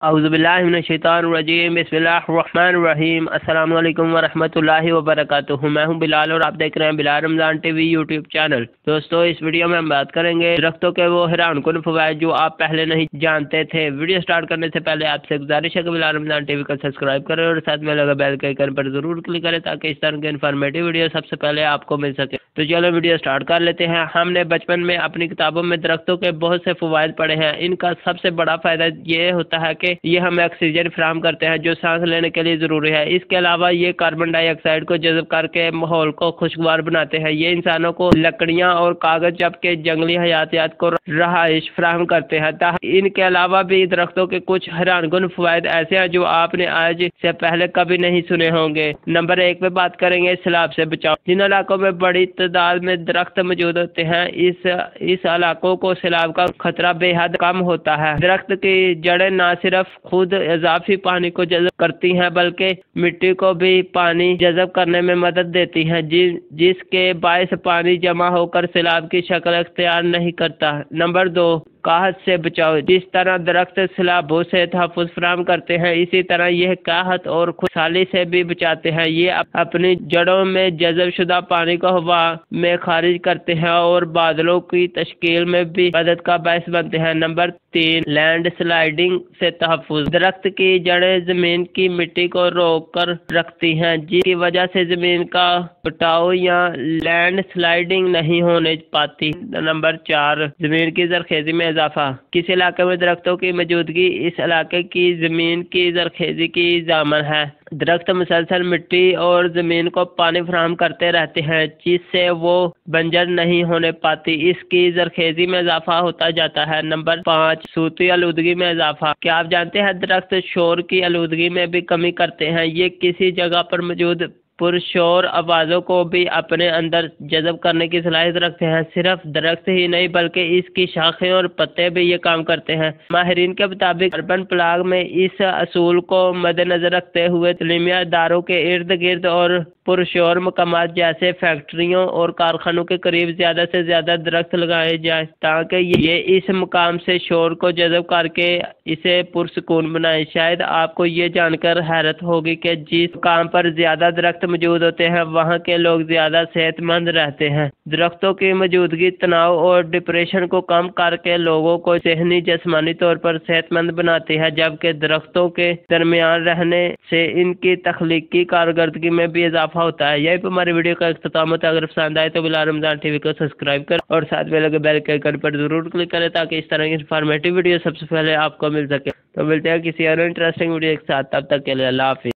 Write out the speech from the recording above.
अऊज़ुबिल्लाहिमिनश्शैतानिर्रजीम बिस्मिल्लाहिर्रहमानिर्रहीम। अस्सलाम वालेकुम वरहमतुल्लाहि वबरकातुहू। मैं हूं बिलाल और आप देख रहे हैं Bilal Ramzan TV YouTube channel. दोस्तों, इस वीडियो में हम बात करेंगे दरख्तों के वो हैरानकुन फ़वाइद जो आप पहले नहीं जानते थे। वीडियो स्टार्ट करने से पहले आपसे गुजारिश है कि बिलाल रमज़ान टीवी को सब्सक्राइब करें और साथ में लगा बेल के आइकन पर ज़रूर क्लिक करें ताकि इस तरह के इन्फॉर्मेटिव वीडियो सबसे पहले आपको मिल सके। तो चलो वीडियो स्टार्ट कर लेते हैं। हमने बचपन में अपनी किताबों में दरख्तों के बहुत से फ़वाइद पढ़े हैं। इनका सबसे बड़ा फ़ायदा ये होता है कि ये हमें ऑक्सीजन फराहम करते हैं जो सांस लेने के लिए ज़रूरी है। इसके अलावा ये कार्बन डाइऑक्साइड को जज़ब करके माहौल को खुशगवार बनाते हैं। ये इंसानों को लकड़ियाँ और कागज़ जबकि जंगली हयातियात को रहाइश फराहम करते हैं। इनके अलावा भी दरख्तों के कुछ हैरानकुन फ़वाइद ऐसे हैं जो आपने आज से पहले कभी नहीं सुने होंगे। नंबर 1 पे बात करेंगे सैलाब से बचाव। जिन इलाकों में बड़ी तादाद में दरख्त मौजूद होते हैं इस इलाकों को सैलाब का खतरा बेहद कम होता है। दरख्त की जड़ें न सिर्फ खुद इजाफी पानी को जज़ब करती हैं बल्कि मिट्टी को भी पानी जज़ब करने में मदद देती हैं जिसके बायस पानी जमा होकर सैलाब की शक्ल अख्तियार नहीं करता। नंबर 2, काहत से बचाव। जिस तरह दरख्त सैलाबों से तहफ़्फ़ुज़ फराहम करते हैं इसी तरह यह काहत और खुशहाली से भी बचाते हैं। ये अपनी जड़ों में जज़ब शुदा पानी को हवा में खारिज करते हैं और बादलों की तश्कील में भी मदद का बायस बनते हैं। नंबर 3, लैंड स्लाइडिंग से तहफ़्फ़ुज़। दरख्त की जड़ें ज़मीन की मिट्टी को रोक कर रखती हैं जिसकी वजह से ज़मीन का कटाव या लैंड स्लाइडिंग नहीं होने पाती। नंबर 4, ज़मीन की ज़रख़ेज़ी में इजाफा। किसी इलाके में दरख्तों की मौजूदगी इस इलाके की ज़मीन की ज़रख़ेज़ी की ज़ामन है। दरख्त मुसलसल मिट्टी और ज़मीन को पानी फराहम करते रहते हैं जिससे वो बंजर नहीं होने पाती। इसकी ज़रख़ेज़ी में इजाफा होता जाता है। नंबर 5, सूती आलूदगी में इजाफा। क्या आप जानते हैं दरख्त शोर की आलूदगी में भी कमी करते हैं। ये किसी जगह पर मौजूद पुरशोर आवाज़ों को भी अपने अंदर जज़ब करने की सलाहियत रखते हैं। सिर्फ दरख्त ही नहीं बल्कि इसकी शाखें और पत्ते भी ये काम करते हैं। माहिरीन के मुताबिक अर्बन प्लाग में इस असूल को मद्देनज़र रखते हुए तलीमिया इदारों के इर्द गिर्द और पुरशोर मकामात जैसे फैक्ट्रियों और कारखानों के करीब ज़्यादा से ज़्यादा दरख्त लगाए जाएं ताकि ये इस मकाम से शोर को जज़ब करके इसे पुरसुकून बनाए। शायद आपको ये जानकर हैरत होगी कि जिस मकाम पर ज़्यादा दरख्त मौजूद होते हैं वहाँ के लोग ज़्यादा सेहतमंद रहते हैं। दरख्तों की मौजूदगी तनाव और डिप्रेशन को कम करके लोगों को ज़हनी जिस्मानी तौर पर सेहतमंद बनाती है जबकि दरख्तों के दरमियान रहने से इनकी तख्लीकी कारकर्दगी में भी इजाफा होता है। यही पर हमारी वीडियो का इख्तिताम होता है। अगर पसंद आए तो बिलाल रमज़ान टीवी को सब्सक्राइब करें और साथ में लगे बेल के आइकन पर ज़रूर क्लिक करें ताकि इस तरह की इन्फॉर्मेटिव वीडियो सबसे पहले आपको मिल सके। तो मिलते हैं किसी और इंटरेस्टिंग वीडियो के साथ, तब तक के लिए अल्लाह हाफ़िज़।